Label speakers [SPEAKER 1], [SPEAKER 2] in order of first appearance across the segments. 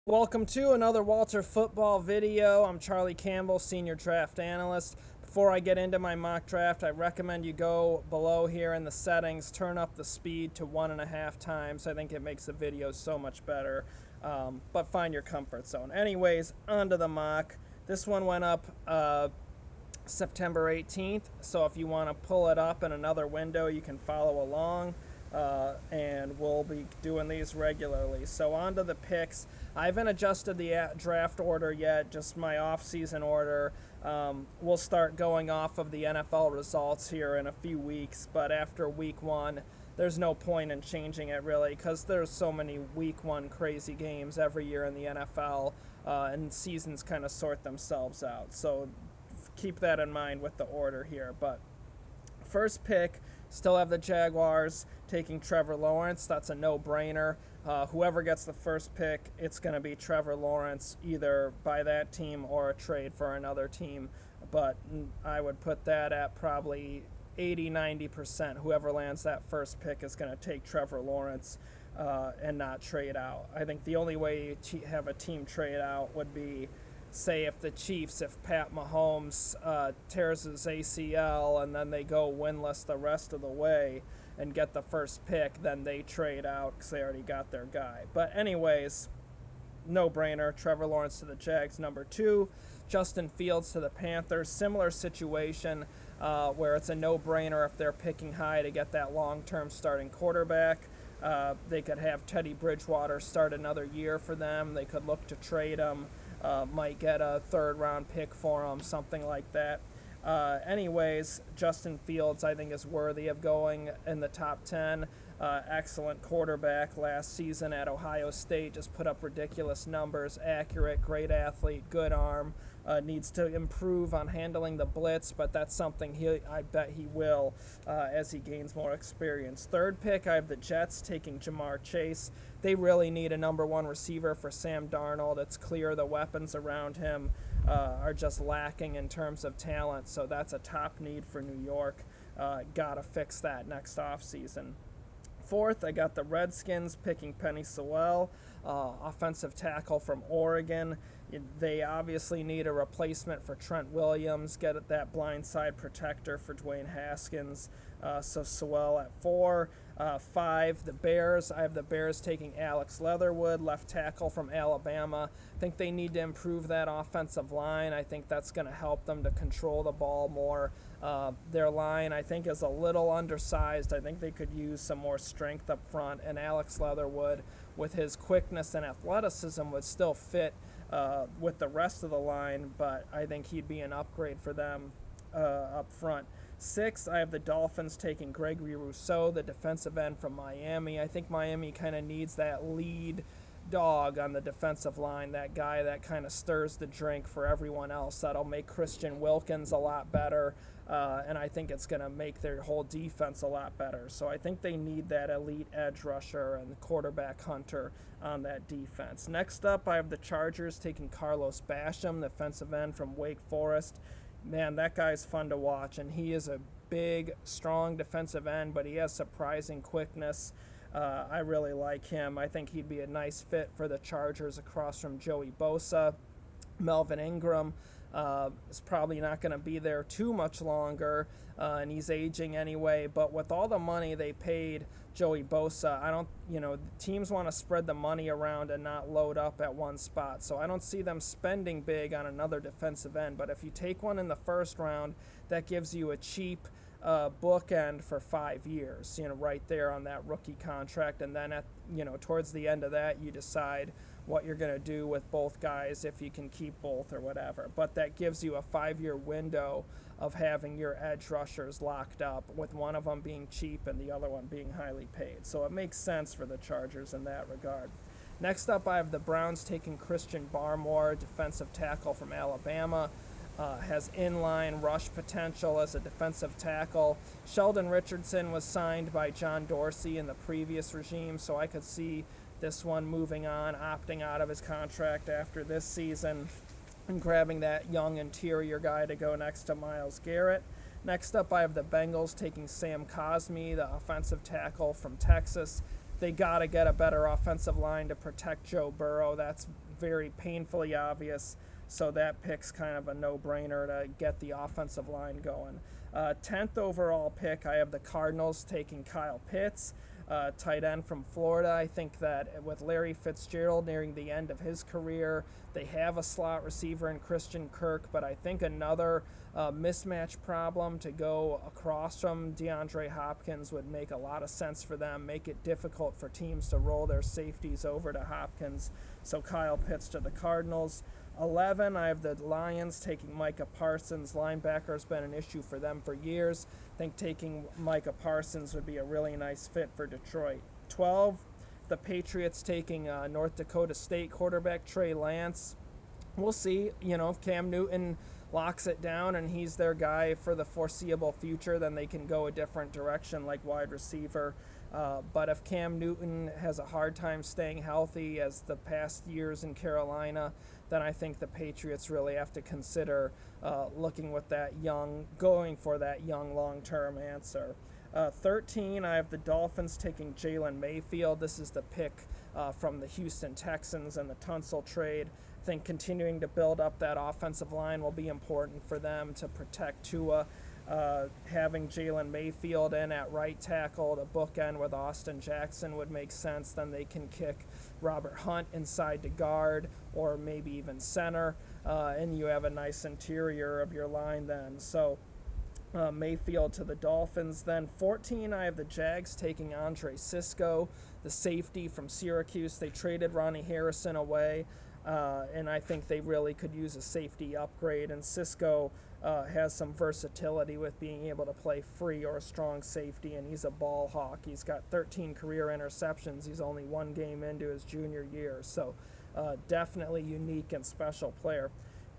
[SPEAKER 1] Welcome to another Walter Football video. I'm Charlie Campbell, Senior Draft Analyst. Before I get into my mock draft, I recommend you go below here in the settings, turn up the speed to 1.5 times. I think it makes the video so much better, but find your comfort zone. Anyways, onto the mock. This one went up September 18th, so if you want to pull it up in another window, you can follow along. And we'll be doing these regularly. So on to the picks. I haven't adjusted the draft order yet, just my off-season order. We'll start going off of the NFL results here in a few weeks, but after week one, there's no point in changing it really because there's so many week one crazy games every year in the NFL, and seasons kind of sort themselves out. So keep that in mind with the order here. But first pick, still have the Jaguars taking Trevor Lawrence. That's a no-brainer. Whoever gets the first pick, it's going to be Trevor Lawrence, either by that team or a trade for another team. But I would put that at probably 80-90%. Whoever lands that first pick is going to take Trevor Lawrence and not trade out. I think the only way you have a team trade out would be, say, if Pat Mahomes tears his ACL and then they go winless the rest of the way and get the first pick, then they trade out because they already got their guy. But anyways, no-brainer. Trevor Lawrence to the Jags. Number 2, Justin Fields to the Panthers. Similar situation where it's a no-brainer if they're picking high to get that long-term starting quarterback. They could have Teddy Bridgewater start another year for them. They could look to trade him. Might get a third-round pick for him, something like that. Anyways, Justin Fields, I think, is worthy of going in the top 10. Excellent quarterback last season at Ohio State. Just put up ridiculous numbers. Accurate, great athlete, good arm. Needs to improve on handling the blitz, but that's something I bet he will as he gains more experience. Third pick, I have the Jets taking Jamar Chase. They really need a number 1 receiver for Sam Darnold. It's clear the weapons around him are just lacking in terms of talent, so that's a top need for New York. Gotta fix that next offseason. Fourth, I got the Redskins picking Penny Sewell, offensive tackle from Oregon. They obviously need a replacement for Trent Williams, get that blindside protector for Dwayne Haskins, so Sewell at 4. 5, the Bears. I have the Bears taking Alex Leatherwood, left tackle from Alabama. I think they need to improve that offensive line. I think that's going to help them to control the ball more. Their line, I think, is a little undersized. I think they could use some more strength up front, and Alex Leatherwood, with his quickness and athleticism, would still fit with the rest of the line, but I think he'd be an upgrade for them up front. 6, I have the Dolphins taking Gregory Rousseau, the defensive end from Miami. I think Miami kind of needs that lead dog on the defensive line, that guy that kind of stirs the drink for everyone else. That'll make Christian Wilkins a lot better, and I think it's going to make their whole defense a lot better. So I think they need that elite edge rusher and quarterback hunter on that defense. Next up, I have the Chargers taking Carlos Basham, defensive end from Wake Forest. Man, that guy's fun to watch, and he is a big, strong defensive end, but he has surprising quickness. I really like him. I think he'd be a nice fit for the Chargers across from Joey Bosa. Melvin Ingram is probably not going to be there too much longer, and he's aging anyway. But with all the money they paid Joey Bosa, teams want to spread the money around and not load up at one spot. So I don't see them spending big on another defensive end. But if you take one in the first round, that gives you a cheap bookend for 5 years, right there on that rookie contract. And then towards the end of that, you decide what you're going to do with both guys, if you can keep both or whatever. But that gives you a 5-year window of having your edge rushers locked up, with one of them being cheap and the other one being highly paid. So it makes sense for the Chargers in that regard. Next up, I have the Browns taking Christian Barmore, defensive tackle from Alabama. Has inline rush potential as a defensive tackle. Sheldon Richardson was signed by John Dorsey in the previous regime, so I could see this one moving on, opting out of his contract after this season, and grabbing that young interior guy to go next to Myles Garrett. Next up, I have the Bengals taking Sam Cosmi, the offensive tackle from Texas. they got to get a better offensive line to protect Joe Burrow. That's very painfully obvious. So that pick's kind of a no-brainer to get the offensive line going. 10th overall pick, I have the Cardinals taking Kyle Pitts, tight end from Florida. I think that with Larry Fitzgerald nearing the end of his career, they have a slot receiver in Christian Kirk, but I think another mismatch problem to go across from DeAndre Hopkins would make a lot of sense for them, make it difficult for teams to roll their safeties over to Hopkins. So Kyle Pitts to the Cardinals. 11, I have the Lions taking Micah Parsons. Linebacker's been an issue for them for years. I think taking Micah Parsons would be a really nice fit for Detroit. 12, the Patriots taking North Dakota State quarterback Trey Lance. We'll see, if Cam Newton locks it down and he's their guy for the foreseeable future, then they can go a different direction like wide receiver. But if Cam Newton has a hard time staying healthy as the past years in Carolina, then I think the Patriots really have to consider going for that young long-term answer. 13, I have the Dolphins taking Jalen Mayfield. This is the pick from the Houston Texans and the Tunsil trade. I think continuing to build up that offensive line will be important for them to protect Tua. Having Jalen Mayfield in at right tackle to bookend with Austin Jackson would make sense. Then they can kick Robert Hunt inside to guard or maybe even center, and you have a nice interior of your line then. So Mayfield to the Dolphins. Then 14, I have the Jags taking Andre Sisco, the safety from Syracuse. They traded Ronnie Harrison away, and I think they really could use a safety upgrade, and Sisco has some versatility with being able to play free or a strong safety, and he's a ball hawk. He's got 13 career interceptions. He's only one game into his junior year, so definitely unique and special player.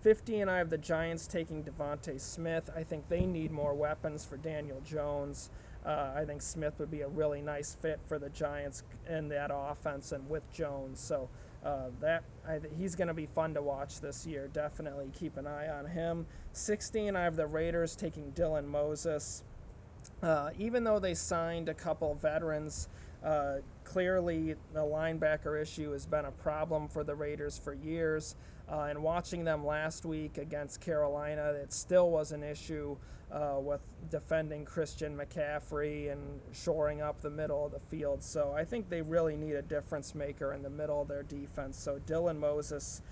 [SPEAKER 1] 15, I have the Giants taking Devontae Smith. I think they need more weapons for Daniel Jones. I think Smith would be a really nice fit for the Giants in that offense and with Jones. So he's going to be fun to watch this year. Definitely keep an eye on him. 16, I have the Raiders taking Dylan Moses. Even though they signed a couple veterans, clearly the linebacker issue has been a problem for the Raiders for years. And watching them last week against Carolina, it still was an issue with defending Christian McCaffrey and shoring up the middle of the field. So I think they really need a difference maker in the middle of their defense. So Dylan Moses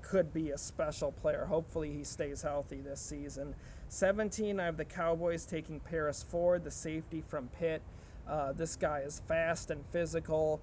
[SPEAKER 1] could be a special player. Hopefully he stays healthy this season. 17, I have the Cowboys taking Paris Ford, the safety from Pitt. This guy is fast and physical.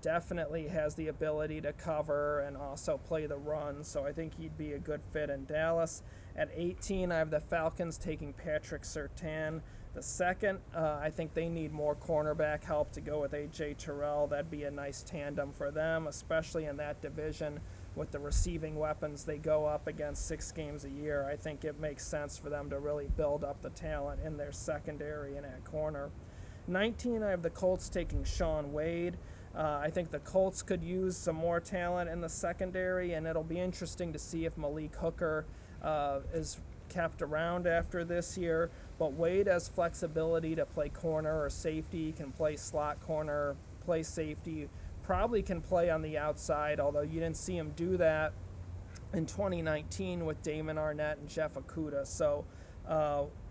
[SPEAKER 1] Definitely has the ability to cover and also play the run, so I think he'd be a good fit in Dallas. At 18, I have the Falcons taking Patrick Surtain. The second, I think they need more cornerback help to go with A.J. Terrell. That'd be a nice tandem for them, especially in that division with the receiving weapons they go up against 6 games a year. I think it makes sense for them to really build up the talent in their secondary and at corner. 19, I have the Colts taking Shaun Wade. I think the Colts could use some more talent in the secondary, and it'll be interesting to see if Malik Hooker is kept around after this year. But Wade has flexibility to play corner or safety. He can play slot corner, play safety, probably can play on the outside, although you didn't see him do that in 2019 with Damon Arnett and Jeff Okudah. So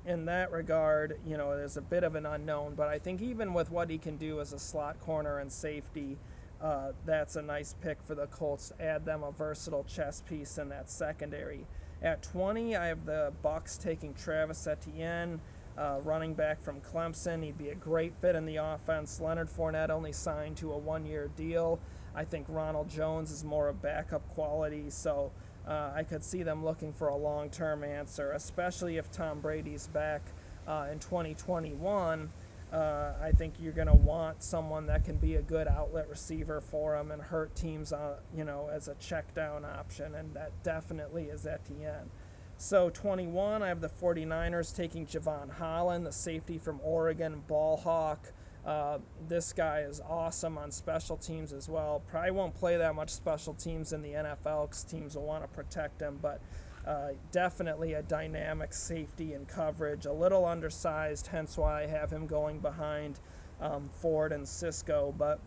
[SPEAKER 1] in that regard, there's a bit of an unknown, but I think even with what he can do as a slot corner and safety, that's a nice pick for the Colts to add them a versatile chess piece in that secondary. At 20, I have the Bucs taking Travis Etienne, running back from Clemson. He'd be a great fit in the offense. Leonard Fournette only signed to a 1-year deal. I think Ronald Jones is more of backup quality, so I could see them looking for a long-term answer, especially if Tom Brady's back in 2021. I think you're going to want someone that can be a good outlet receiver for him and hurt teams, as a check-down option, and that definitely is Etienne. So 21, I have the 49ers taking Javon Holland, the safety from Oregon, ball hawk. This guy is awesome on special teams as well. Probably won't play that much special teams in the NFL because teams will want to protect him, but definitely a dynamic safety and coverage. A little undersized, hence why I have him going behind Ford and Cisco, but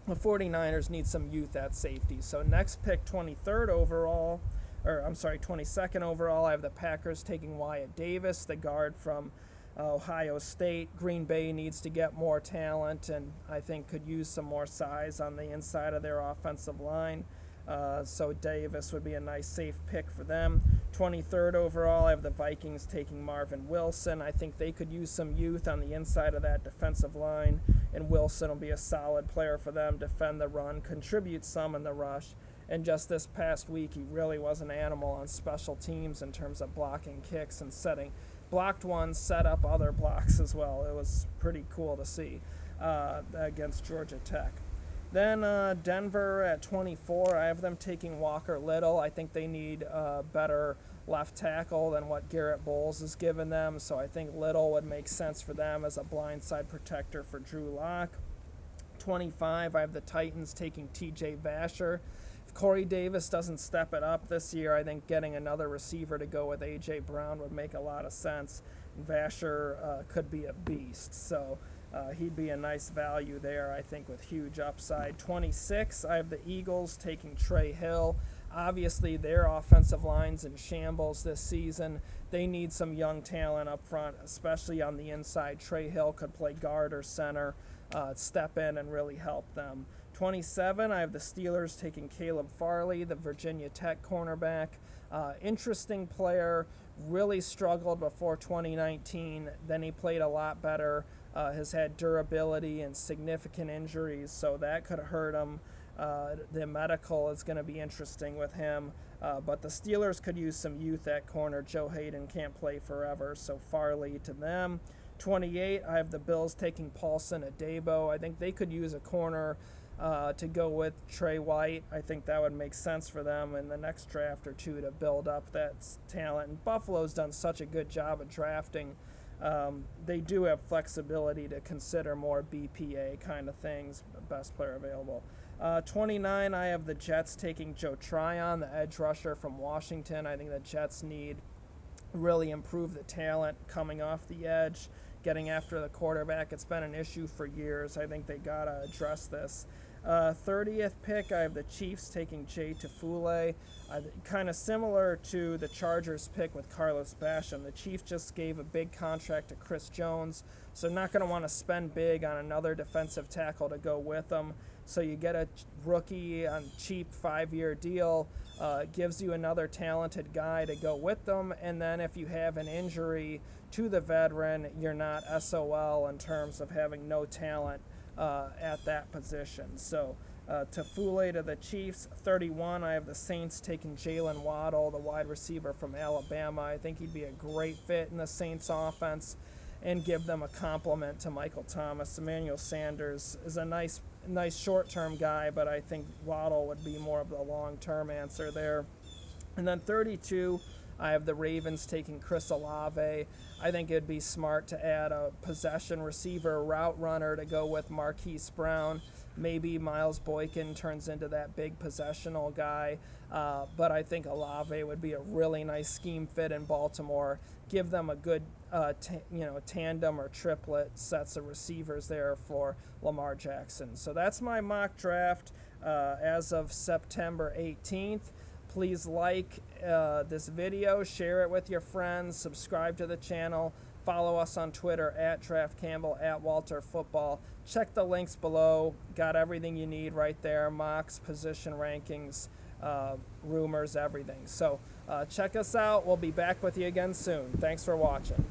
[SPEAKER 1] the 49ers need some youth at safety. So next pick, 23rd overall, or I'm sorry, 22nd overall, I have the Packers taking Wyatt Davis, the guard from Ohio State. Green Bay needs to get more talent and I think could use some more size on the inside of their offensive line. So Davis would be a nice safe pick for them. 23rd overall, I have the Vikings taking Marvin Wilson. I think they could use some youth on the inside of that defensive line, and Wilson will be a solid player for them, defend the run, contribute some in the rush. And just this past week, he really was an animal on special teams in terms of blocking kicks and setting. Blocked one, set up other blocks as well. It was pretty cool to see against Georgia Tech. Then Denver at 24, I have them taking Walker Little. I think they need a better left tackle than what Garrett Bowles has given them, so I think Little would make sense for them as a blindside protector for Drew Lock. 25, I have the Titans taking T.J. Vasher. If Corey Davis doesn't step it up this year, I think getting another receiver to go with A.J. Brown would make a lot of sense. Vasher could be a beast, so he'd be a nice value there, I think, with huge upside. 26, I have the Eagles taking Trey Hill. Obviously, their offensive line's in shambles this season. They need some young talent up front, especially on the inside. Trey Hill could play guard or center, step in and really help them. 27, I have the Steelers taking Caleb Farley, the Virginia Tech cornerback. Interesting player, really struggled before 2019. Then he played a lot better. Has had durability and significant injuries, so that could hurt him. The medical is going to be interesting with him, but the Steelers could use some youth at corner. Joe Hayden can't play forever, so Farley to them. 28, I have the Bills taking Paulson Adebo. I think they could use a corner to go with Trey White. I think that would make sense for them in the next draft or two to build up that talent. And Buffalo's done such a good job of drafting. They do have flexibility to consider more BPA kind of things, best player available. 29, I have the Jets taking Joe Tryon, the edge rusher from Washington. I think the Jets need really improve the talent coming off the edge, getting after the quarterback. It's been an issue for years. I think they got to address this. 30th pick, I have the Chiefs taking Jay Tafule. Kind of similar to the Chargers pick with Carlos Basham. The Chiefs just gave a big contract to Chris Jones, so not going to want to spend big on another defensive tackle to go with them. So you get a rookie on cheap 5-year deal, gives you another talented guy to go with them, and then if you have an injury to the veteran, you're not SOL in terms of having no talent at that position. So Tafule to the Chiefs. 31, I have the Saints taking Jalen Waddle, the wide receiver from Alabama. I think he'd be a great fit in the Saints offense and give them a complement to Michael Thomas. Emmanuel Sanders is a nice short-term guy, but I think Waddle would be more of the long-term answer there. And then 32, I have the Ravens taking Chris Olave. I think it'd be smart to add a possession receiver, route runner to go with Marquise Brown. Maybe Miles Boykin turns into that big possessional guy. But I think Olave would be a really nice scheme fit in Baltimore. Give them a good tandem or triplet sets of receivers there for Lamar Jackson. So that's my mock draft as of September 18th. Please like this video, share it with your friends, subscribe to the channel, follow us on Twitter at Draft Campbell, at Walter Football. Check the links below. Got everything you need right there, mocks, position rankings, rumors, everything. So check us out. We'll be back with you again soon. Thanks for watching.